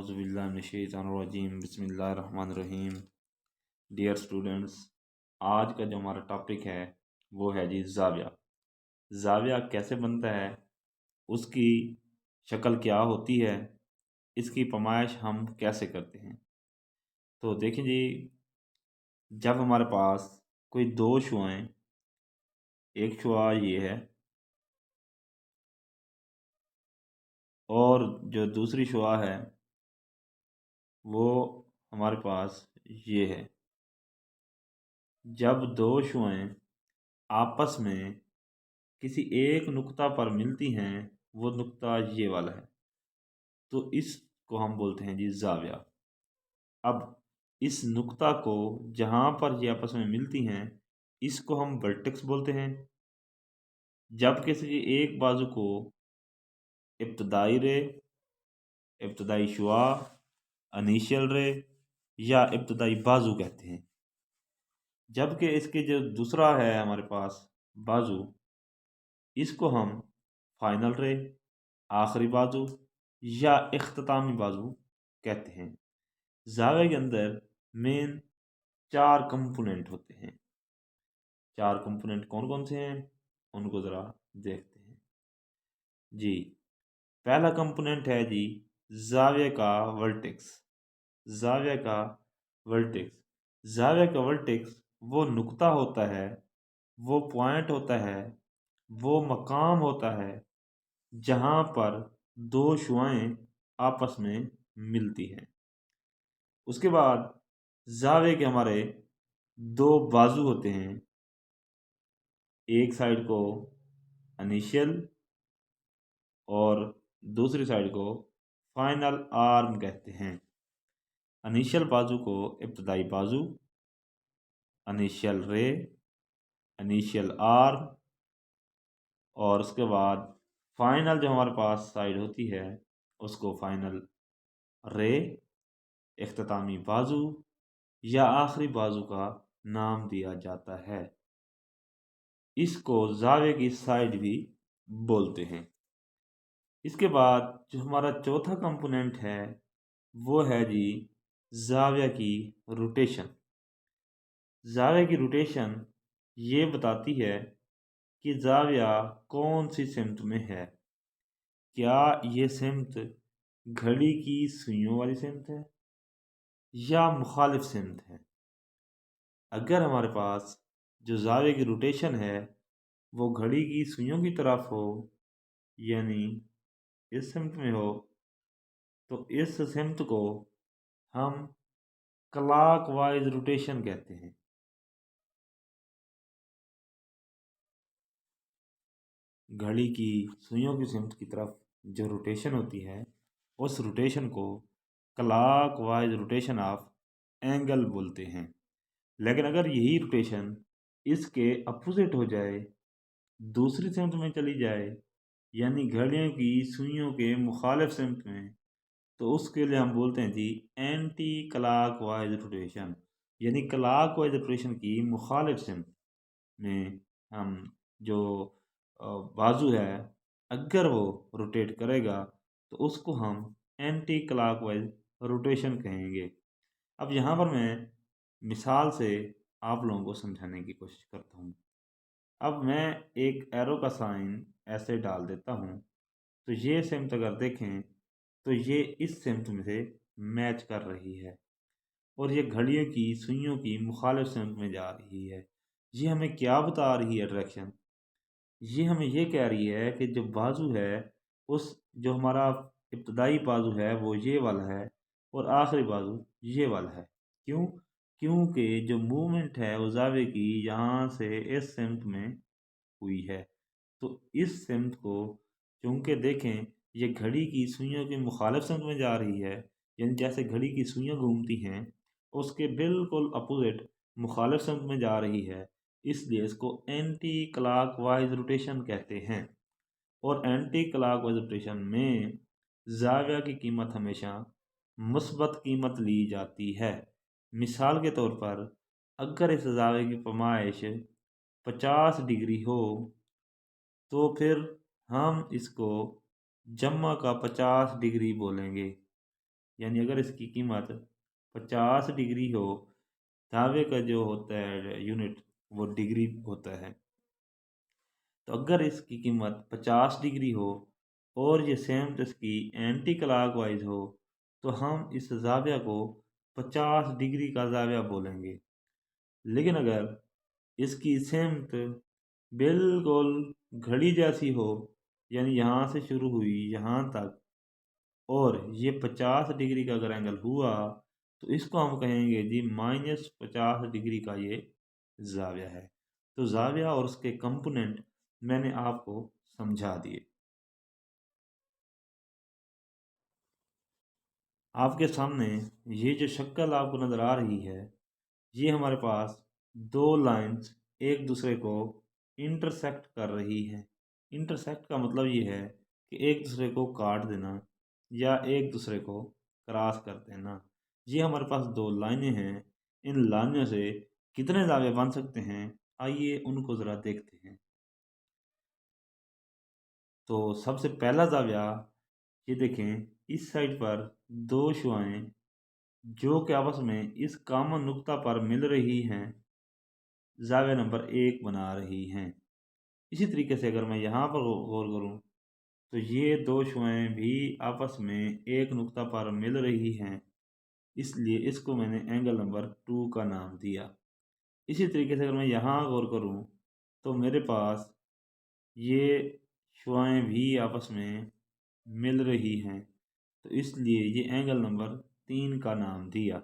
औज़ुबिल्लाहिमिनश्शैतानिर्रजीम बिस्मिल्लाहिर्रहमानिर्रहीम। Dear students, आज का जो हमारा टॉपिक है वो है जी ज़ाविया। ज़ाविया कैसे बनता है, उसकी शक्ल क्या होती है, इसकी पैमाइश हम कैसे करते हैं। तो देखें जी, जब हमारे पास कोई दो शुआएं, एक शुआ ये है और जो दूसरी शुआ है वो हमारे पास ये है। जब दो शुआएं आपस में किसी एक नुक्ता पर मिलती हैं, वो नुक्ता ये वाला है, तो इसको हम बोलते हैं जी ज़ाविया। अब इस नुक्ता को जहाँ पर ये आपस में मिलती हैं, इसको हम वर्टेक्स बोलते हैं। जब किसी एक बाजू को इब्तदाई रे, इब्तदाई शुआ, इनिशियल रे या इब्तदाई बाजू कहते हैं, जबकि इसके जो दूसरा है हमारे पास बाजू, इसको हम फाइनल रे, आखिरी बाजू या इख्तितामी बाजू कहते हैं। ज़ाविया के अंदर मेन चार कंपोनेंट होते हैं। चार कंपोनेंट कौन कौन से हैं उनको ज़रा देखते हैं जी। पहला कंपोनेंट है जी ज़ाविया का वर्टेक्स। ज़ाविया का वर्टेक्स ज़ाविया का वर्टेक्स वो नुक्ता होता है, वो पॉइंट होता है, वो मकाम होता है जहाँ पर दो शुआएं आपस में मिलती हैं। उसके बाद ज़ाविया के हमारे दो बाजू होते हैं, एक साइड को इनिशियल और दूसरी साइड को फाइनल आर्म कहते हैं। इनिशियल बाजू को इब्तदाई बाजू, इनिशियल रे, इनिशियल आर्म, और उसके बाद फाइनल जो हमारे पास साइड होती है उसको फाइनल रे, इख्तितामी बाजू या आखिरी बाजू का नाम दिया जाता है। इसको ज़ाविया की साइड भी बोलते हैं। इसके बाद जो हमारा चौथा कंपोनेंट है वो है जी ज़ाविया की रोटेशन। ज़ाविया की रोटेशन ये बताती है कि ज़ाविया कौन सी सिमत में है। क्या ये सिमत घड़ी की सुइयों वाली सिमत है या मुखालिफ सिमत है। अगर हमारे पास जो ज़ाविया की रोटेशन है वो घड़ी की सुइयों की तरफ हो, यानी इस सिमत में हो, तो इस सिमत को हम क्लॉकवाइज रोटेशन कहते हैं। घड़ी की सुइयों की सिमत की तरफ जो रोटेशन होती है उस रोटेशन को क्लॉकवाइज रोटेशन ऑफ एंगल बोलते हैं। लेकिन अगर यही रोटेशन इसके अपोजिट हो जाए, दूसरी सिमत में चली जाए, यानी घड़ियों की सुइयों के मुखालिफ सिमत में, तो उसके लिए हम बोलते हैं जी एंटी क्लॉकवाइज रोटेशन। यानी क्लॉकवाइज रोटेशन की मुखालिफ सिमत में हम जो बाजू है, अगर वो रोटेट करेगा तो उसको हम एंटी क्लॉकवाइज रोटेशन कहेंगे। अब यहाँ पर मैं मिसाल से आप लोगों को समझाने की कोशिश करता हूँ। अब मैं एक एरो का साइन ऐसे डाल देता हूँ, तो ये सिमत अगर देखें तो ये इस सिमत में से मैच कर रही है और ये घड़ियों की सुइयों की मुखालिफ सिमत में जा रही है। ये हमें क्या बता रही है डायरेक्शन? ये हमें ये कह रही है कि जो बाजू है, उस जो हमारा इब्तदाई बाजू है वो ये वाला है और आखिरी बाजू ये वाला है। क्यों? क्योंकि जो मूवमेंट है वो ज़ाविया की यहाँ से इस सिमत में हुई है। तो इस सिमत को चूंकि देखें ये घड़ी की सुइयों की मुखालिफ सिमत में जा रही है, यानी जैसे घड़ी की सुइयाँ घूमती हैं उसके बिल्कुल अपोजिट मुखालिफ सिमत में जा रही है, इसलिए इसको एंटी क्लॉकवाइज रोटेशन कहते हैं। और एंटी क्लॉकवाइज रोटेशन में ज़ाविया की कीमत हमेशा मुस्बत कीमत ली जाती है। मिसाल के तौर पर अगर इस ज़ाविया की पैमाइश 50 डिग्री हो तो फिर हम इसको जम्मा का 50 डिग्री बोलेंगे। यानी अगर इसकी कीमत 50 डिग्री हो, जावे का जो होता है यूनिट वो डिग्री होता है, तो अगर इसकी कीमत 50 डिग्री हो और ये सेम इसकी एंटी क्लॉकवाइज हो, तो हम इस जाविया को 50 डिग्री का जाविया बोलेंगे। लेकिन अगर इसकी सेमत बिल्कुल घड़ी जैसी हो, यानी यहाँ से शुरू हुई यहाँ तक, और ये 50 डिग्री का अगर एंगल हुआ, तो इसको हम कहेंगे जी -50 डिग्री का ये जाविया है। तो जाविया और उसके कंपोनेंट मैंने आपको समझा दिए। आपके सामने ये जो शक्ल आपको नज़र आ रही है, ये हमारे पास दो लाइंस एक दूसरे को इंटरसेक्ट कर रही है। इंटरसेक्ट का मतलब ये है कि एक दूसरे को काट देना या एक दूसरे को क्रॉस कर देना। ये हमारे पास दो लाइनें हैं। इन लाइनों से कितने जावे बन सकते हैं, आइए उनको ज़रा देखते हैं। तो सबसे पहला जाविया, ये देखें, इस साइड पर दो शुआएं जो कि आपस में इस कॉमन नुक्ता पर मिल रही हैं, जाविया नंबर 1 बना रही हैं। इसी तरीके से अगर मैं यहाँ पर गौर करूँ, तो ये दो शुआएं भी आपस में एक नुक्ता पर मिल रही हैं, इसलिए इसको मैंने एंगल नंबर 2 का नाम दिया। इसी तरीके से अगर मैं यहाँ गौर करूँ, तो मेरे पास ये शुआएं भी आपस में मिल रही हैं, तो इसलिए ये एंगल नंबर 3 का नाम दिया।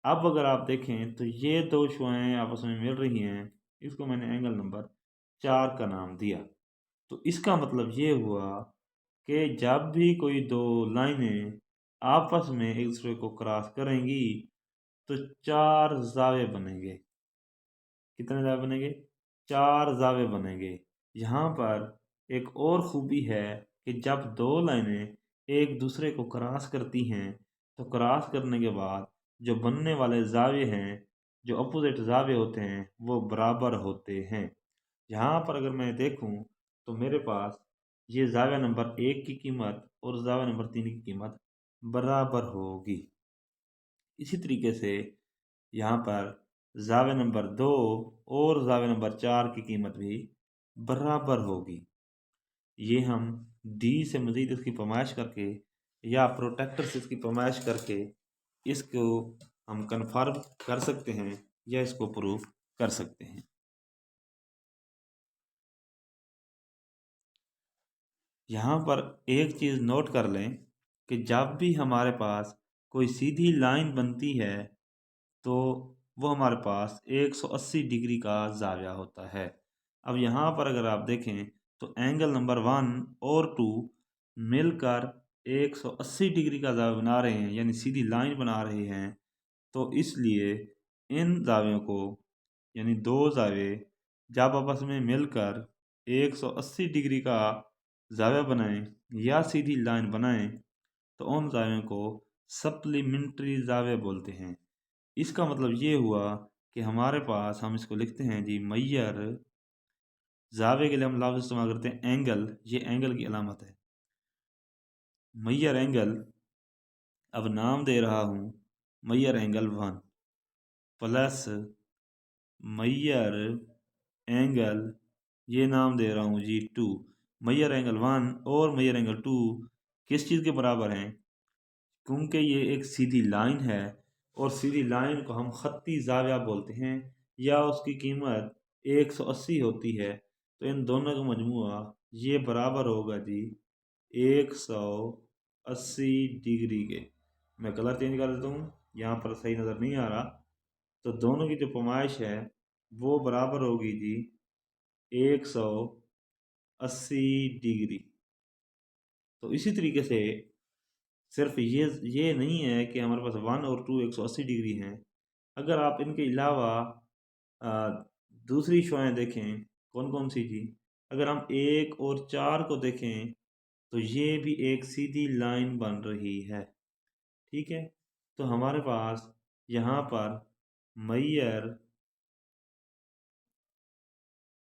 अब अगर आप देखें तो ये दो शुआएं आपस में मिल रही हैं, इसको मैंने एंगल नंबर 4 का नाम दिया। तो इसका मतलब ये हुआ कि जब भी कोई दो लाइनें आपस में एक दूसरे को क्रॉस करेंगी, तो चार जावे बनेंगे। कितने जावे बनेंगे? चार जावे बनेंगे। यहाँ पर एक और खूबी है कि जब दो लाइनें एक दूसरे को क्रॉस करती हैं, तो क्रॉस करने के बाद जो बनने वाले जावे हैं, जो अपोजिट जावे होते हैं, वो बराबर होते हैं। यहाँ पर अगर मैं देखूँ, तो मेरे पास ये जावे नंबर 1 की कीमत और जावे नंबर 3 की कीमत बराबर होगी। इसी तरीके से यहाँ पर जावे नंबर 2 और जावे नंबर 4 की कीमत भी बराबर होगी। ये हम डी से मज़ीद इसकी पैमाइश करके या प्रोटेक्टर से इसकी पैमाइश करके इसको हम कन्फर्म कर सकते हैं या इसको प्रूव कर सकते हैं। यहाँ पर एक चीज़ नोट कर लें कि जब भी हमारे पास कोई सीधी लाइन बनती है, तो वो हमारे पास 180 डिग्री का ज़ाविया होता है। अब यहाँ पर अगर आप देखें, तो एंगल नंबर 1 और 2 मिलकर 180 डिग्री का ज़ाविया बना रहे हैं, यानी सीधी लाइन बना रहे हैं। तो इसलिए इन ज़ावियों को, यानी दो ज़ाविये जब आपस में मिलकर 180 डिग्री का ज़ाविया बनाएं या सीधी लाइन बनाएं, तो उन ज़ावियों को सप्लीमेंट्री ज़ाविया बोलते हैं। इसका मतलब ये हुआ कि हमारे पास, हम इसको लिखते हैं जी मैयर, ज़ाविये के लिए हम लफ्ज़ इस्तेमाल करते हैं एंगल, ये एंगल की अलामत है। मैयर एंगल, अब नाम दे रहा हूँ Maihar angle 1 plus Maihar angle, ये नाम दे रहा हूँ जी 2। मैयर एंगल 1 और मैयर एंगल 2 किस चीज़ के बराबर हैं? क्योंकि ये एक सीधी लाइन है, और सीधी लाइन को हम खत्ती ज़ाविया बोलते हैं, या उसकी कीमत 180 होती है। तो इन दोनों का मजमुआ ये बराबर होगा जी 180 डिग्री के। मैं कलर चेंज कर देता हूँ, यहाँ पर सही नज़र नहीं आ रहा। तो दोनों की जो पैमाइश है वो बराबर होगी जी 180 डिग्री। तो इसी तरीके से सिर्फ ये नहीं है कि हमारे पास 1 और 2 180 डिग्री हैं। अगर आप इनके अलावा अ, दूसरी शुआएं देखें, कौन कौन सी जी, अगर हम 1 और 4 को देखें, तो ये भी एक सीधी लाइन बन रही है। ठीक है, तो हमारे पास यहाँ पर Maihar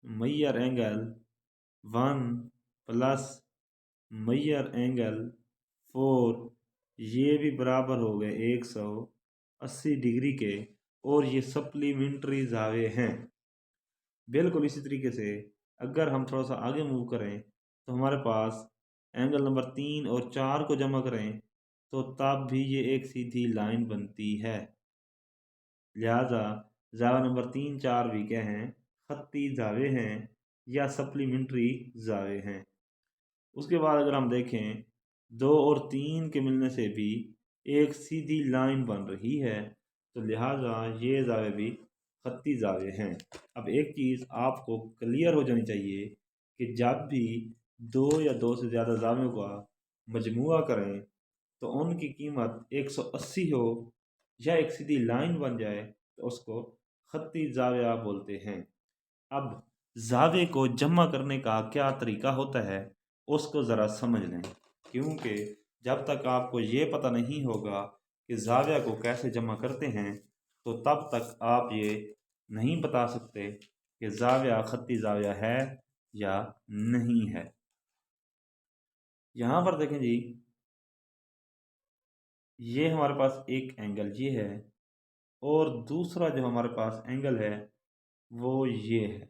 Maihar angle 1 plus Maihar angle 4 ये भी बराबर हो गए 180 डिग्री के, और ये सप्लीमेंट्री जावे हैं। बिल्कुल इसी तरीके से अगर हम थोड़ा सा आगे मूव करें तो हमारे पास एंगल नंबर 3 और 4 को जमा करें तो तब भी ये एक सीधी लाइन बनती है। लिहाजा जावा नंबर 3, 4 भी क्या हैं, खत्ती जावे हैं या सप्लीमेंट्री जावे हैं। उसके बाद अगर हम देखें 2 और 3 के मिलने से भी एक सीधी लाइन बन रही है, तो लिहाजा ये जावे भी खत्ती जावे हैं। अब एक चीज़ आपको क्लियर हो जानी चाहिए कि जब भी दो या दो से ज़्यादा जावियों का मजमुआ करें तो उनकी कीमत 180 हो या एक सीधी लाइन बन जाए तो उसको खत्ती जाविया बोलते हैं। अब जावे को जमा करने का क्या तरीका होता है उसको ज़रा समझ लें, क्योंकि जब तक आपको ये पता नहीं होगा कि जाविया को कैसे जमा करते हैं तो तब तक आप ये नहीं बता सकते कि जाविया खत्ती जाविया है या नहीं है। यहाँ पर देखें जी, ये हमारे पास एक एंगल ये है और दूसरा जो हमारे पास एंगल है वो ये है।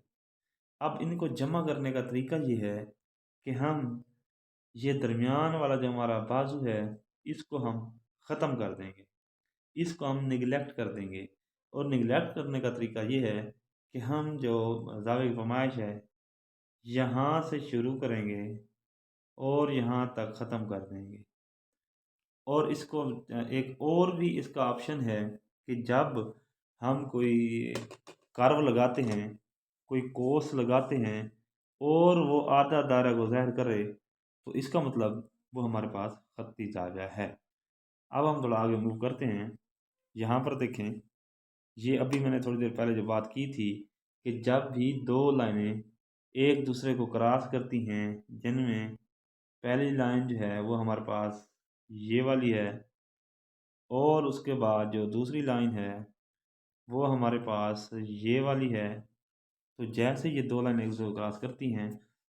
अब इनको जमा करने का तरीका ये है कि हम ये दरमियान वाला जो हमारा बाजू है इसको हम ख़त्म कर देंगे, इसको हम निगलेक्ट कर देंगे। और निगलेक्ट करने का तरीका ये है कि हम जो जावे की पैमाइश है यहाँ से शुरू करेंगे और यहाँ तक ख़त्म कर देंगे। और इसको एक और भी इसका ऑप्शन है कि जब हम कोई कर्व लगाते हैं, कोई कोस लगाते हैं और वो आधा दायरा गुजैर करे तो इसका मतलब वो हमारे पास खत्ती जाविया है। अब हम थोड़ा आगे मूव करते हैं। यहाँ पर देखें, ये अभी मैंने थोड़ी देर पहले जो बात की थी कि जब भी दो लाइनें एक दूसरे को क्रॉस करती हैं जिनमें पहली लाइन जो है वो हमारे पास ये वाली है और उसके बाद जो दूसरी लाइन है वो हमारे पास ये वाली है, तो जैसे ये दो लाइन एक दूसरे को क्रॉस करती हैं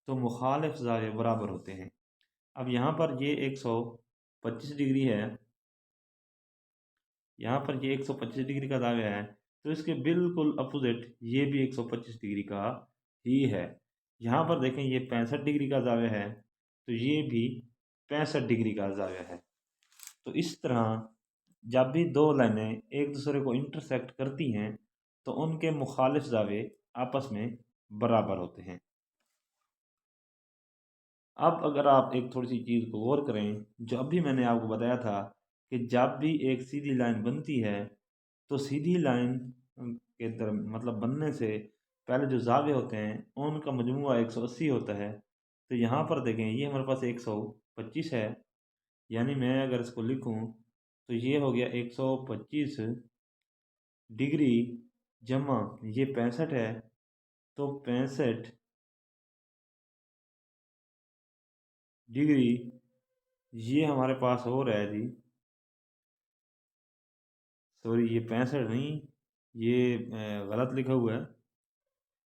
तो मुखालिफ ज़ाविये बराबर होते हैं। अब यहाँ पर ये 125 डिग्री है, यहाँ पर ये 125 डिग्री का ज़ाविया है, तो इसके बिल्कुल अपोजिट ये भी 125 डिग्री का ही है। यहाँ पर देखें ये 65 डिग्री का ज़ाविया है, तो ये भी 65 डिग्री का ज़ाविया है। तो इस तरह जब भी दो लाइनें एक दूसरे को इंटरसेक्ट करती हैं तो उनके मुखालिफ ज़ाविये आपस में बराबर होते हैं। अब अगर आप एक थोड़ी सी चीज़ को गौर करें, जो अभी मैंने आपको बताया था कि जब भी एक सीधी लाइन बनती है तो सीधी लाइन के तरफ मतलब बनने से पहले जो ज़ाविये होते हैं उनका मजमुआ 180 होता है। तो यहाँ पर देखें ये हमारे पास 125 है, यानी मैं अगर इसको लिखूँ तो ये हो गया 125 डिग्री जमा ये 65 है, तो 65 डिग्री ये हमारे पास हो रहा है जी, सॉरी ये 65 नहीं, ये गलत लिखा हुआ है।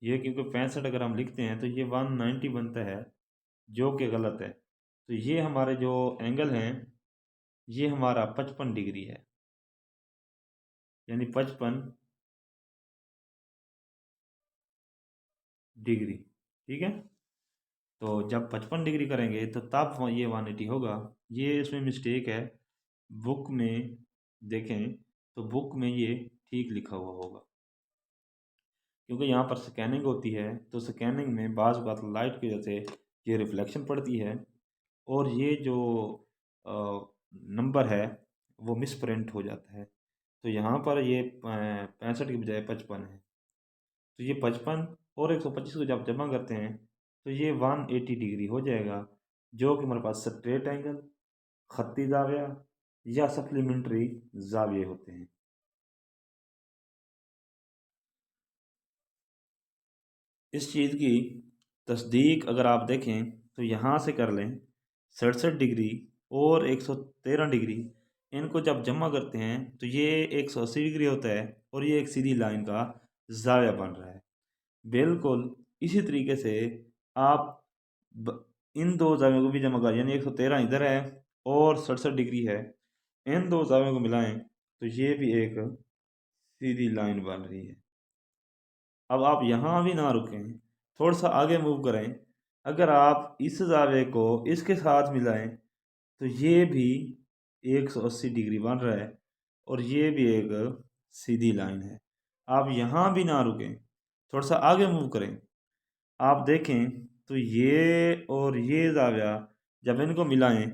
ये क्योंकि 65 अगर हम लिखते हैं तो ये 190 बनता है, जो कि गलत है। तो ये हमारे जो एंगल हैं ये हमारा 55 डिग्री है, यानी 55 डिग्री। ठीक है, तो जब 55 डिग्री करेंगे तो तब ये 180 होगा। ये इसमें मिस्टेक है, बुक में देखें तो बुक में ये ठीक लिखा हुआ होगा, क्योंकि यहाँ पर स्कैनिंग होती है तो स्कैनिंग में बाज़ बात लाइट की वजह से ये रिफ्लेक्शन पड़ती है और ये जो नंबर है वो मिस प्रिंट हो जाता है। तो यहाँ पर ये 65 की बजाय 55 है, तो ये 55 और 125 को जब जमा करते हैं तो ये 180 डिग्री हो जाएगा, जो कि हमारे पास स्ट्रेट एंगल, खत्ती जाविया या सप्लीमेंट्री जाविये होते हैं। इस चीज़ की तस्दीक अगर आप देखें तो यहाँ से कर लें 67 डिग्री और 113 डिग्री, इनको जब जमा करते हैं तो ये 180 डिग्री होता है और ये एक सीधी लाइन का ज़ाविया बन रहा है। बिल्कुल इसी तरीके से आप इन दो ज़ावियों को भी जमा कर, यानी 113 इधर है और 67 डिग्री है, इन दो जावियों को मिलाएं तो ये भी एक सीधी लाइन बन रही है। अब आप यहाँ भी ना रुकें, थोड़ा सा आगे मूव करें। अगर आप इस जावे को इसके साथ मिलाएं तो ये भी 180 डिग्री बन रहा है और ये भी एक सीधी लाइन है। आप यहाँ भी ना रुकें, थोड़ा सा आगे मूव करें। आप देखें तो ये और ये जाविया जब इनको मिलाएं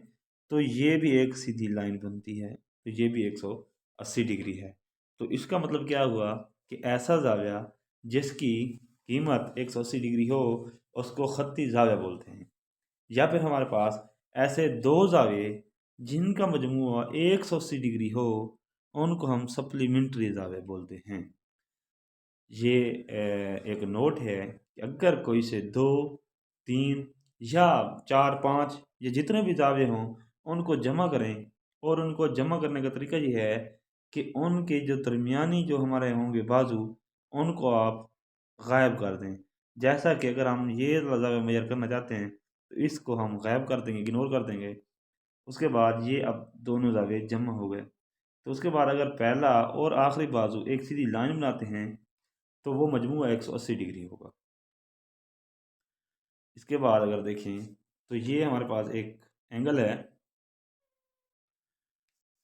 तो ये भी एक सीधी लाइन बनती है, तो ये भी 180 डिग्री है। तो इसका मतलब क्या हुआ कि ऐसा जाविया जिसकी कीमत 180 डिग्री हो उसको खत्ती जाविया बोलते हैं। या फिर हमारे पास ऐसे दो जाविये जिनका मजमूआ 180 डिग्री हो उनको हम सप्लीमेंट्री जाविया बोलते हैं। ये एक नोट है कि अगर कोई से दो, तीन या चार, पाँच ये जितने भी दावे हों उनको जमा करें, और उनको जमा करने का तरीका ये है कि उनके जो दरमियानी जो हमारे होंगे बाजू उनको आप गायब कर दें। जैसा कि अगर हम ये जावे मेजर करना चाहते हैं तो इसको हम गायब कर देंगे, इग्नोर कर देंगे। उसके बाद ये अब दोनों जावे जमा हो गए। तो उसके बाद अगर पहला और आखिरी बाजू एक सीधी लाइन बनाते हैं तो वो मजमूआ 180 डिग्री होगा। इसके बाद अगर देखें तो ये हमारे पास एक एंगल है।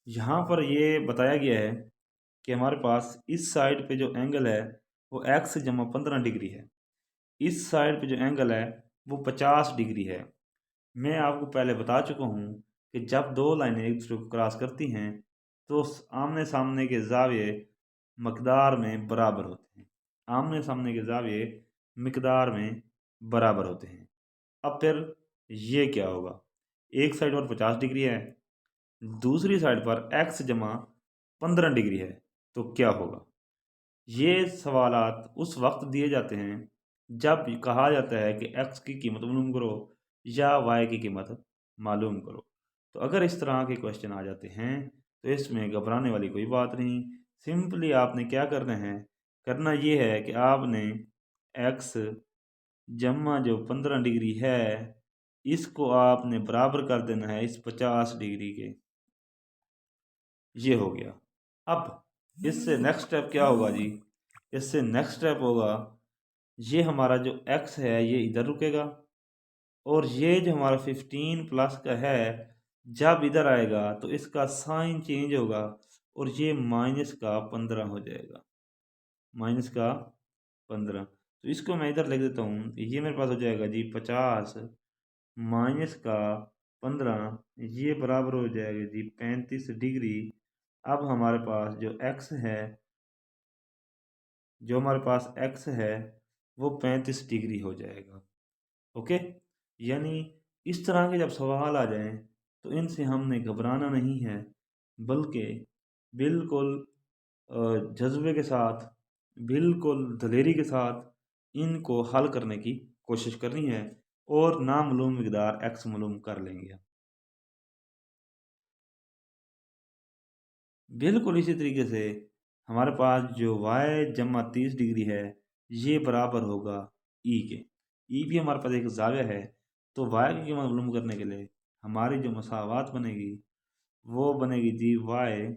यहाँ पर ये बताया गया है कि हमारे पास इस साइड पे जो एंगल है वो x जमा 15 डिग्री है। इस साइड पे जो एंगल है वो 50 डिग्री है। मैं आपको पहले बता चुका हूँ कि जब दो लाइनें एक दूसरे को क्रॉस करती हैं तो आमने सामने के जाविये मकदार में बराबर होते हैं। आमने सामने के जाविये मिकदार में बराबर होते हैं। अब फिर ये क्या होगा, एक साइड पर 50 डिग्री है, दूसरी साइड पर x जमा 15 डिग्री है, तो क्या होगा। ये सवालात उस वक्त दिए जाते हैं जब कहा जाता है कि x की कीमत मालूम करो या y की कीमत मालूम करो। तो अगर इस तरह के क्वेश्चन आ जाते हैं तो इसमें घबराने वाली कोई बात नहीं। सिंपली आपने क्या करना है, करना ये है कि आपने x जमा जो 15 डिग्री है इसको आपने बराबर कर देना है इस 50 डिग्री के। ये हो गया। अब इससे नेक्स्ट स्टेप क्या होगा जी, इससे नेक्स्ट स्टेप होगा ये हमारा जो x है ये इधर रुकेगा और ये जो हमारा 15 प्लस का है जब इधर आएगा तो इसका साइन चेंज होगा और ये माइनस का 15 हो जाएगा, माइनस का 15। तो इसको मैं इधर लिख देता हूँ, ये मेरे पास हो जाएगा जी 50 माइनस का 15, ये बराबर हो जाएगा जी 35 डिग्री। अब हमारे पास जो x है, जो हमारे पास x है वो 35 डिग्री हो जाएगा। ओके, यानी इस तरह के जब सवाल आ जाएं तो इनसे हमने घबराना नहीं है, बल्कि बिल्कुल जज्बे के साथ, बिल्कुल दलेरी के साथ इनको हल करने की कोशिश करनी है और नामालूम मिकदार x मालूम कर लेंगे। बिल्कुल इसी तरीके से हमारे पास जो y जमा 30 डिग्री है ये बराबर होगा e के। e भी हमारे पास एक जाविया है, तो y की कीमत मालूम करने के लिए हमारी जो मसावात बनेगी वो बनेगी जी y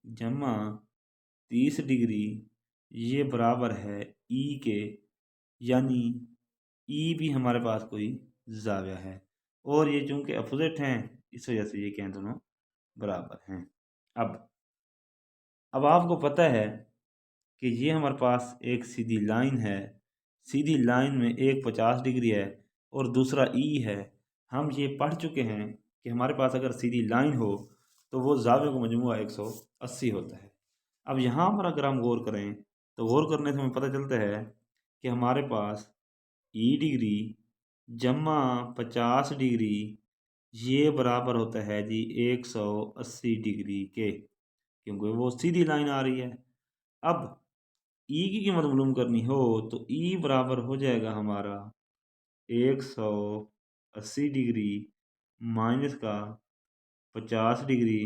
जमा 30 डिग्री ये बराबर है e के, यानी e भी हमारे पास कोई जाविया है और ये चूंकि अपोजिट हैं इस वजह से ये क्या दोनों बराबर हैं। अब आपको पता है कि ये हमारे पास एक सीधी लाइन है, सीधी लाइन में एक 50 डिग्री है और दूसरा ई है। हम ये पढ़ चुके हैं कि हमारे पास अगर सीधी लाइन हो तो वो जावे का मजमूआ 180 होता है। अब यहाँ पर अगर हम गौर करें तो गौर करने से हमें पता चलता है कि हमारे पास ई डिग्री जमा 50 डिग्री ये बराबर होता है जी 180 डिग्री के, क्योंकि वो सीधी लाइन आ रही है। अब ई की कीमत मालूम करनी हो तो ई बराबर हो जाएगा हमारा 180 डिग्री माइनस का 50 डिग्री,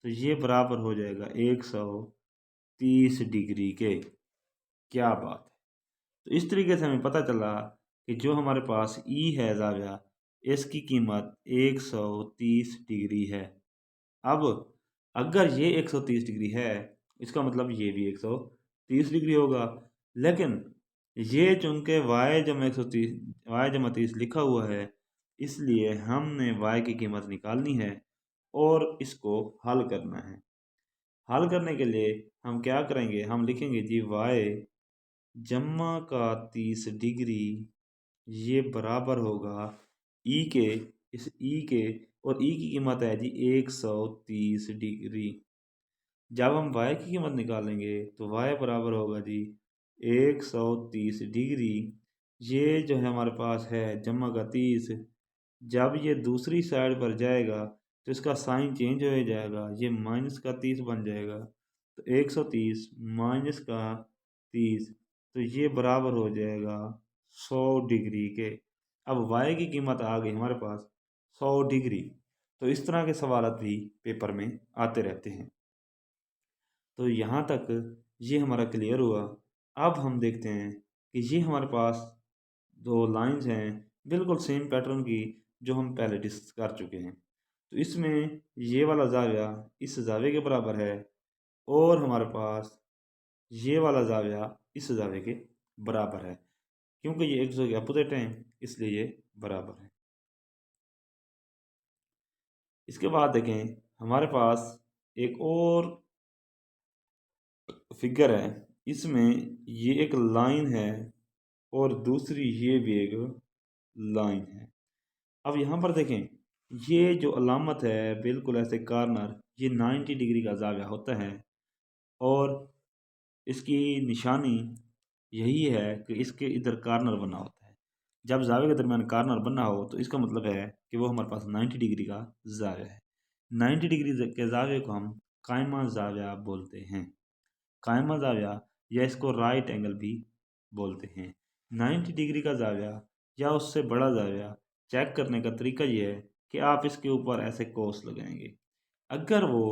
तो ये बराबर हो जाएगा 130 डिग्री के। क्या बात है। तो इस तरीके से हमें पता चला कि जो हमारे पास ई है जाविया इसकी कीमत 130 डिग्री है। अब अगर ये 130 डिग्री है, इसका मतलब ये भी 130 डिग्री होगा। लेकिन ये चूंकि y जमा 130 y जमा 30 लिखा हुआ है, इसलिए हमने y की कीमत निकालनी है और इसको हल करना है। हल करने के लिए हम क्या करेंगे, हम लिखेंगे जी y जमा का 30 डिग्री ये बराबर होगा ई के, इस ई के, और ई की कीमत है जी 130 डिग्री। जब हम y की कीमत निकालेंगे तो y बराबर होगा जी 130 डिग्री, ये जो है हमारे पास है जमा का 30, जब ये दूसरी साइड पर जाएगा तो इसका साइन चेंज हो जाएगा, ये माइनस का 30 बन जाएगा। तो 130 माइनस का 30, तो ये बराबर हो जाएगा 100 डिग्री के। अब y की कीमत आ गई हमारे पास 100 डिग्री। तो इस तरह के सवाल भी पेपर में आते रहते हैं। तो यहाँ तक ये हमारा क्लियर हुआ। अब हम देखते हैं कि ये हमारे पास दो लाइंस हैं बिल्कुल सेम पैटर्न की, जो हम पहले डिस्कस कर चुके हैं। तो इसमें ये वाला जाविया इस जावे के बराबर है और हमारे पास ये वाला जाविया इस जावे के बराबर है। क्योंकि ये एक दूसरे के अपोजिट हैं इसलिए ये बराबर है। इसके बाद देखें हमारे पास एक और फिगर है, इसमें ये एक लाइन है और दूसरी ये भी एक लाइन है। अब यहाँ पर देखें ये जो अलामत है बिल्कुल ऐसे कार्नर, ये 90 डिग्री का जाविया होता है और इसकी निशानी यही है कि इसके इधर कार्नर बना होता है। जब जावे के दरमियान कार्नर बना हो तो इसका मतलब है कि वो हमारे पास 90 डिग्री का जाविया है। 90 डिग्री के जाविये को हम कायमा जाविया बोलते हैं। कायमा जाविया या इसको राइट एंगल भी बोलते हैं। 90 डिग्री का जाविया या उससे बड़ा जाविया चेक करने का तरीका ये है कि आप इसके ऊपर ऐसे कोस लगाएंगे। अगर वो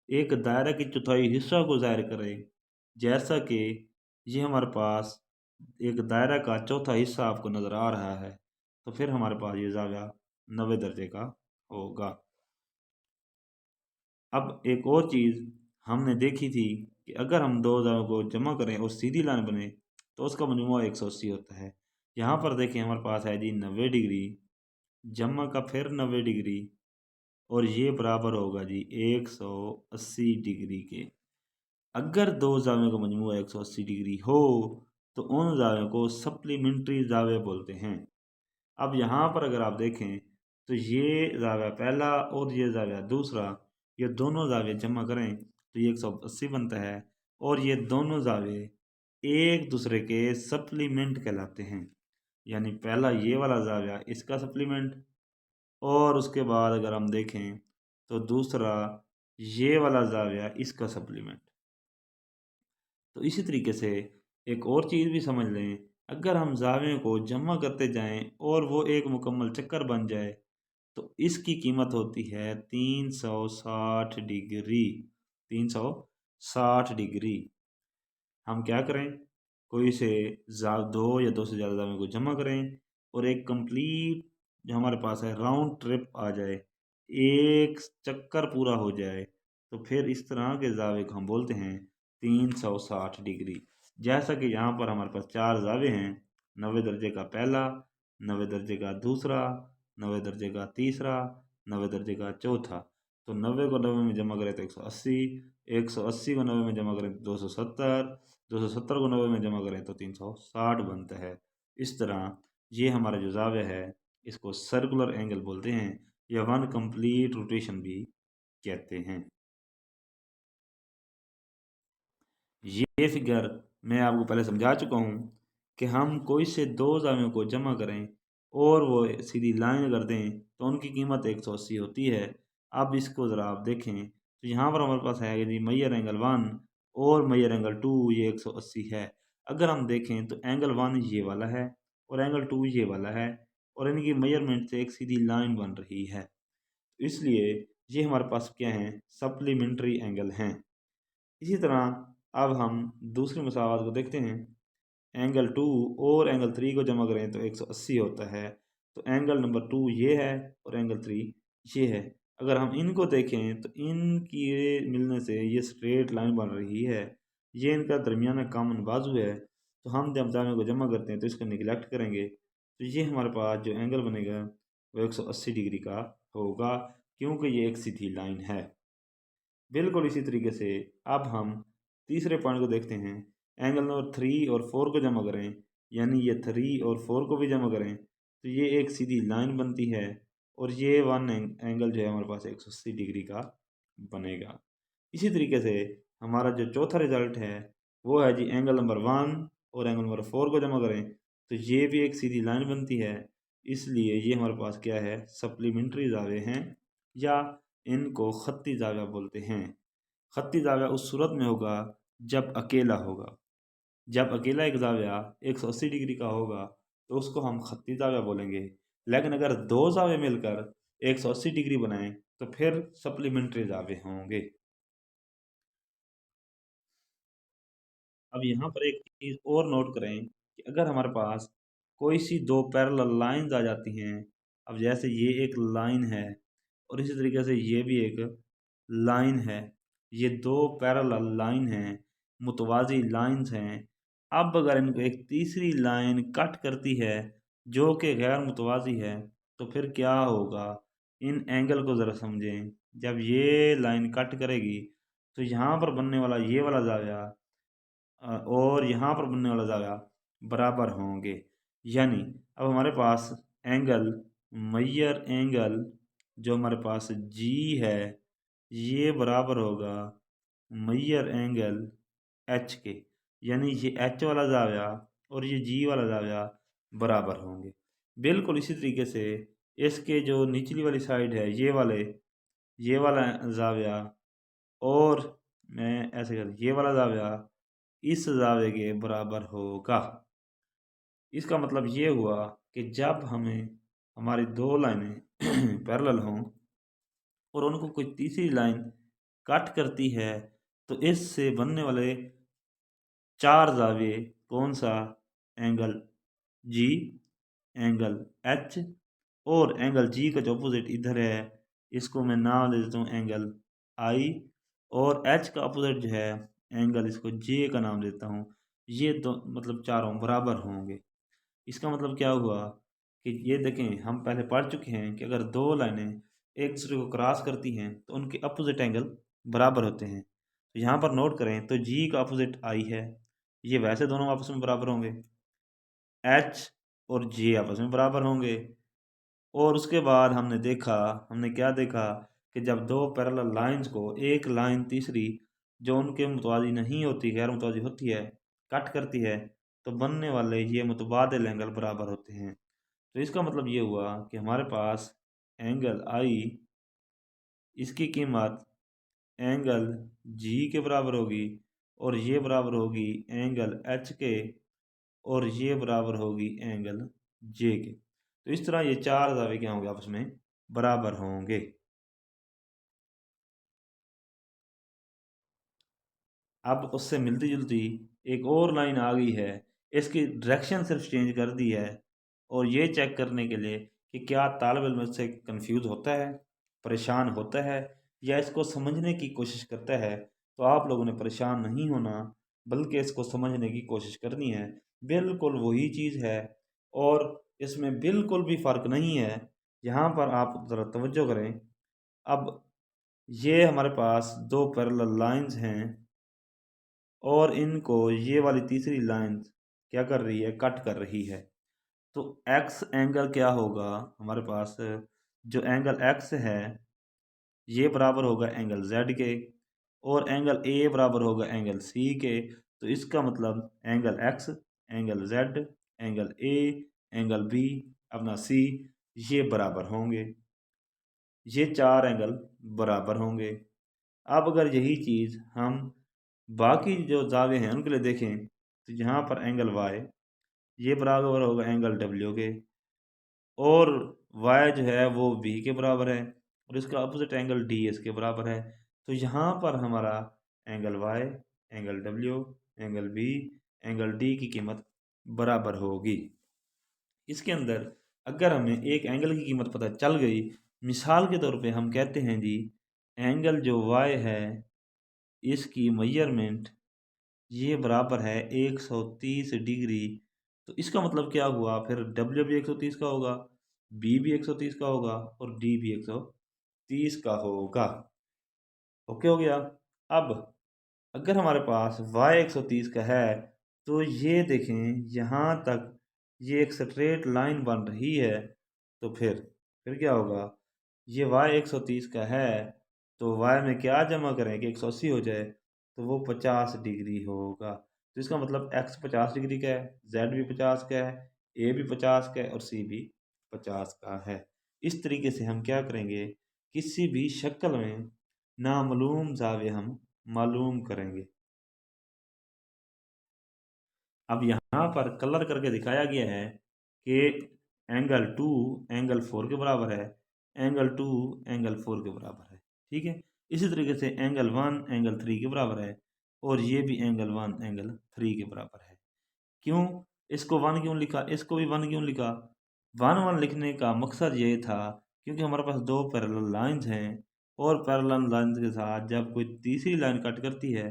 एक दायरा की चौथाई हिस्सा को ज़ाहिर करे, जैसा कि ये हमारे पास एक दायरा का चौथा हिस्सा आपको नज़र आ रहा है, तो फिर हमारे पास ये जाविया 90 दर्जे का होगा। अब एक और चीज़ हमने देखी थी कि अगर हम दो हज़ारों को जमा करें और सीधी लाइन बने तो उसका मजमूआ 180 होता है। यहाँ पर देखें हमारे पास है जी 90 डिग्री जमा का फिर 90 डिग्री और ये बराबर होगा जी 180 डिग्री के। अगर दो जावियों का मजमूआ 180 डिग्री हो तो उन जावियों को सप्लीमेंट्री जावे बोलते हैं। अब यहाँ पर अगर आप देखें तो ये जाविया पहला और ये जाविया दूसरा, ये दोनों जाविये जमा करें तो ये 180 बनता है और ये दोनों जाविये एक दूसरे के सप्लीमेंट कहलाते हैं। यानी पहला ये वाला जाविया इसका सप्लीमेंट और उसके बाद अगर हम देखें तो दूसरा ये वाला जाविया इसका सप्लीमेंट। तो इसी तरीके से एक और चीज़ भी समझ लें, अगर हम जावियों को जमा करते जाएं और वो एक मुकम्मल चक्कर बन जाए तो इसकी कीमत होती है 360 डिग्री। 360 डिग्री। हम क्या करें, कोई से दो या दो से ज़्यादा जावियों को जमा करें और एक कंप्लीट जो हमारे पास है राउंड ट्रिप आ जाए, एक चक्कर पूरा हो जाए, तो फिर इस तरह के जावे को हम बोलते हैं 360 डिग्री। जैसा कि यहाँ पर हमारे पास चार जावे हैं, 90 दर्जे का पहला, 90 दर्जे का दूसरा, 90 दर्जे का तीसरा, 90 दर्जे का चौथा। तो 90 को 90 में जमा करें तो 180, 180 को 90 में जमा करें तो 270, 270 को 90 में जमा करें तो 360 बनता है। इस तरह ये हमारा जो जावे है इसको सर्कुलर एंगल बोलते हैं या वन कंप्लीट रोटेशन भी कहते हैं। ये फिगर मैं आपको पहले समझा चुका हूँ कि हम कोई से दो जावियों को जमा करें और वो सीधी लाइन कर दें तो उनकी कीमत 180 होती है। अब इसको ज़रा आप देखें तो यहाँ पर हमारे पास है जी मेजर एंगल 1 और मेजर एंगल 2, ये 180 है। अगर हम देखें तो एंगल 1 ये वाला है और एंगल 2 ये वाला है और इनकी मेजरमेंट से एक सीधी लाइन बन रही है, इसलिए ये हमारे पास क्या हैं, सप्लीमेंट्री एंगल हैं। इसी तरह अब हम दूसरी मसावत को देखते हैं। एंगल 2 और एंगल 3 को जमा करें तो 180 होता है। तो एंगल नंबर 2 ये है और एंगल 3 ये है। अगर हम इनको देखें तो इनकी मिलने से ये स्ट्रेट लाइन बन रही है, ये इनका दरमियाना कॉमन बाजू है। तो हम जब जामे को जमा करते हैं तो इसको निगलेक्ट करेंगे तो ये हमारे पास जो एंगल बनेगा वो 180 डिग्री का होगा, क्योंकि ये एक सीधी लाइन है। बिल्कुल इसी तरीके से अब हम तीसरे पॉइंट को देखते हैं। एंगल नंबर 3 और 4 को जमा करें, यानी ये 3 और 4 को भी जमा करें तो ये एक सीधी लाइन बनती है और ये वन एंगल जो है हमारे पास 180 डिग्री का बनेगा। इसी तरीके से हमारा जो चौथा रिजल्ट है वो है जी, एंगल नंबर 1 और एंगल नंबर 4 को जमा करें तो ये भी एक सीधी लाइन बनती है। इसलिए ये हमारे पास क्या है, सप्लीमेंट्री जावे हैं, या इनको खत्ती जाविया बोलते हैं। खत्ती जाविया उस सूरत में होगा जब अकेला होगा। जब अकेला एक जाविया 180 डिग्री का होगा तो उसको हम खत्ती जाविया बोलेंगे। लेकिन अगर दो जावे मिलकर 180 डिग्री बनाएं तो फिर सप्लीमेंट्री जावे होंगे। अब यहाँ पर एक चीज़ और नोट करें कि अगर हमारे पास कोई सी दो पैरेलल लाइंस आ जाती हैं, अब जैसे ये एक लाइन है और इसी तरीके से ये भी एक लाइन है, ये दो पैरेलल लाइन हैं, मुतवाज़ी लाइंस हैं। अब अगर इनको एक तीसरी लाइन कट करती है जो कि गैर मुतवाज़ी है तो फिर क्या होगा, इन एंगल को ज़रा समझें। जब ये लाइन कट करेगी तो यहाँ पर बनने वाला ये वाला ज़ाविया और यहाँ पर बनने वाला ज़ाविया बराबर होंगे। यानी अब हमारे पास एंगल मैयर एंगल जो हमारे पास जी है ये बराबर होगा मैयर एंगल एच के। यानी ये एच वाला ज़ाविया और ये जी वाला ज़ाविया बराबर होंगे। बिल्कुल इसी तरीके से इसके जो निचली वाली साइड है ये वाला ज़ाविया और मैं ऐसे कर ये वाला ज़ाविया इस ज़ाविये के बराबर होगा। इसका मतलब ये हुआ कि जब हमें हमारी दो लाइनें पैरेलल हों और उनको कोई तीसरी लाइन कट करती है तो इससे बनने वाले चार ज़ाविये कौन सा, एंगल जी, एंगल एच और एंगल जी का जो अपोजिट इधर है इसको मैं नाम दे देता हूँ एंगल आई, और एच का अपोजिट जो है एंगल इसको जे का नाम देता हूँ। ये तो मतलब चारों बराबर होंगे। इसका मतलब क्या हुआ कि ये देखें, हम पहले पढ़ चुके हैं कि अगर दो लाइनें एक दूसरे को क्रॉस करती हैं तो उनके अपोजिट एंगल बराबर होते हैं। तो यहाँ पर नोट करें तो जी का अपोजिट आई है, ये वैसे दोनों आपस में बराबर होंगे। एच और जे आपस में बराबर होंगे। और उसके बाद हमने क्या देखा कि जब दो पैरेलल लाइंस को एक लाइन तीसरी जो उनके मुतवाज़ी नहीं होती, गैर मुतवाज़ी होती है, कट करती है तो बनने वाले ये मुतबादिल एंगल बराबर होते हैं। तो इसका मतलब ये हुआ कि हमारे पास एंगल आई इसकी कीमत एंगल जी के बराबर होगी और ये बराबर होगी एंगल एच के और ये बराबर होगी एंगल जे के। तो इस तरह ये चार ज़ावे क्या होंगे, आपस में बराबर होंगे। अब उससे मिलती जुलती एक और लाइन आ गई है, इसकी डायरेक्शन सिर्फ चेंज कर दी है। और ये चेक करने के लिए कि क्या तालिब इल्म इससे कंफ्यूज होता है, परेशान होता है, या इसको समझने की कोशिश करता है, तो आप लोगों ने परेशान नहीं होना बल्कि इसको समझने की कोशिश करनी है। बिल्कुल वही चीज़ है और इसमें बिल्कुल भी फ़र्क नहीं है। यहाँ पर आप ज़रा तवज्जो करें। अब ये हमारे पास दो पैरेलल लाइंस हैं और इनको ये वाली तीसरी लाइन क्या कर रही है, कट कर रही है। तो एक्स एंगल क्या होगा हमारे पास, जो एंगल एक्स है ये बराबर होगा एंगल जेड के और एंगल ए बराबर होगा एंगल सी के। तो इसका मतलब angle X, angle Z, angle A, angle B, अपना सी, ये बराबर होंगे। ये चार एंगल बराबर होंगे। अब अगर यही चीज़ हम बाकी जो जावे हैं उनके लिए देखें तो यहाँ पर एंगल वाई ये बराबर होगा एंगल डब्ल्यू के और वाई जो है वो बी के बराबर है और इसका अपोजिट एंगल डी इसके बराबर है। तो यहाँ पर हमारा angle Y, angle W, angle B, angle D की कीमत बराबर होगी। इसके अंदर अगर हमें एक एंगल की कीमत पता चल गई मिसाल के तौर पे हम कहते हैं जी, एंगल जो वाई है इसकी मेजरमेंट ये बराबर है 130 डिग्री। तो इसका मतलब क्या हुआ, फिर डब्ल्यू भी 130 का होगा, बी भी 130 का होगा और डी भी 130 का होगा। ओके हो गया। अब अगर हमारे पास y 130 का है तो ये देखें यहाँ तक ये एक स्ट्रेट लाइन बन रही है। तो फिर क्या होगा, ये y 130 का है तो y में क्या जमा करें कि 180 हो जाए, तो वो 50 डिग्री होगा। तो इसका मतलब x 50 डिग्री का है, z भी 50 का है, a भी 50 का है और c भी 50 का है। इस तरीके से हम क्या करेंगे, किसी भी शक्ल में नामालूम ज़ाविया हम मालूम करेंगे। अब यहाँ पर कलर करके दिखाया गया है कि एंगल 2 एंगल 4 के बराबर है, एंगल 2 एंगल 4 के बराबर है। ठीक है, इसी तरीके से एंगल 1 एंगल 3 के बराबर है और ये भी एंगल 1 एंगल 3 के बराबर है। क्यों इसको 1 क्यों लिखा, इसको भी 1 क्यों लिखा? 1 लिखने का मकसद ये था क्योंकि हमारे पास दो पैरेलल लाइंस हैं और पैरेलल लाइंस के साथ जब कोई तीसरी लाइन कट करती है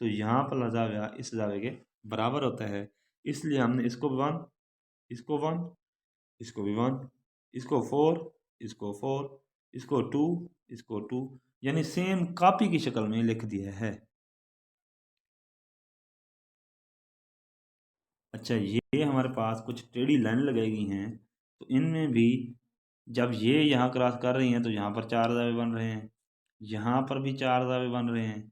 तो यहाँ पर जाविया इस जावे के बराबर होता है। इसलिए हमने इसको भी 1, इसको 1, इसको भी 1, इसको 4, इसको 4, इसको 2, इसको 2, यानी सेम कॉपी की शक्ल में लिख दिया है। अच्छा, ये हमारे पास कुछ टेढ़ी लाइन लगाई गई हैं, तो इनमें भी जब ये यहाँ क्रॉस कर रही हैं तो यहाँ पर चार दावे बन रहे हैं, यहाँ पर भी चार दावे बन रहे हैं,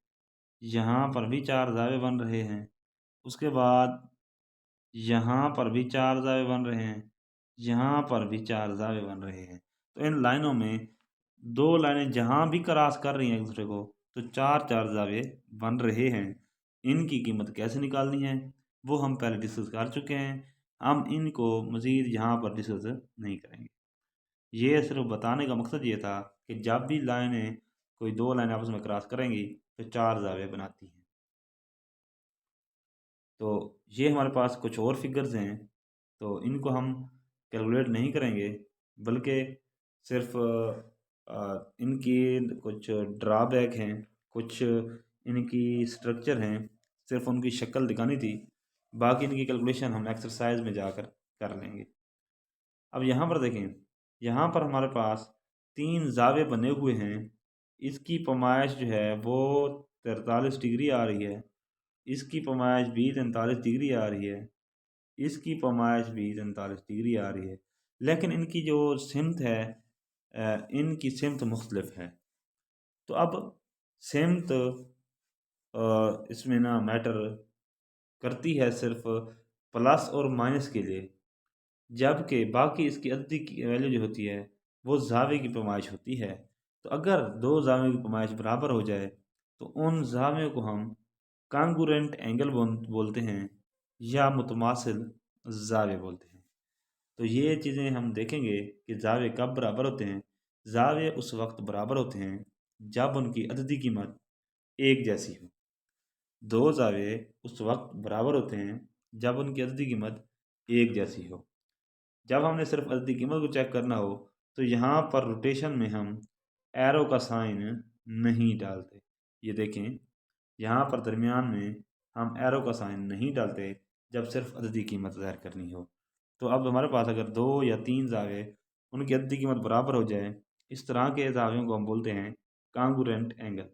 यहाँ पर भी चार दावे बन रहे हैं, उसके बाद यहाँ पर भी चार दावे बन रहे हैं, यहाँ पर भी चार दावे बन रहे हैं। तो इन लाइनों में दो लाइनें जहाँ भी क्रॉस कर रही हैं एक दूसरे को तो चार चार दावे बन रहे हैं। इनकी कीमत कैसे निकालनी है वो हम पहले डिस्कस कर चुके हैं, हम इनको मज़ीद यहाँ पर डिस्कस नहीं करेंगे। ये सिर्फ बताने का मकसद ये था कि जब भी लाइनें कोई दो लाइनें आपस में क्रॉस करेंगी तो चार जावे बनाती हैं। तो ये हमारे पास कुछ और फिगर्स हैं, तो इनको हम कैलकुलेट नहीं करेंगे बल्कि सिर्फ इनकी कुछ ड्रॉबैक हैं, कुछ इनकी स्ट्रक्चर हैं, सिर्फ उनकी शक्ल दिखानी थी। बाकी इनकी कैलकुलेशन हम एक्सरसाइज में जाकर कर लेंगे। अब यहाँ पर देखें, यहाँ पर हमारे पास तीन जावे बने हुए हैं। इसकी पैमाइश जो है वो 43 डिग्री आ रही है, इसकी पैमाइश भी 43 डिग्री आ रही है, इसकी पैमाइश भी 43 डिग्री आ रही है, लेकिन इनकी जो सिमत है इनकी सिमत मुख्तलिफ है। तो अब सिमत इसमें ना मैटर करती है सिर्फ प्लस और माइनस के लिए, जबकि बाकी इसकी अद्दी की वैल्यू जो होती है वो जावे की पैमाइश होती है। तो अगर दो जावे की पैमाइश बराबर हो जाए तो उन जावे को हम कांगुरेंट एंगल बोलते हैं या मुतमासिल जावे बोलते हैं। तो ये चीज़ें हम देखेंगे कि जावे कब बराबर होते हैं। जावे उस वक्त बराबर होते हैं जब उनकी अददी कीमत एक जैसी हो। दो जावे उस वक्त बराबर होते हैं जब उनकी अददी कीमत एक जैसी हो। जब हमने सिर्फ अददी कीमत को चेक करना हो तो यहाँ पर रोटेशन में हम एरो का साइन नहीं डालते। ये देखें, यहाँ पर दरमियान में हम एरो का साइन नहीं डालते जब सिर्फ अददी कीमत ज़ाहिर करनी हो। तो अब हमारे पास अगर दो या तीन जावे उनकी अददी कीमत बराबर हो जाए, इस तरह के जावियों को हम बोलते हैं कांगुरेंट एंगल।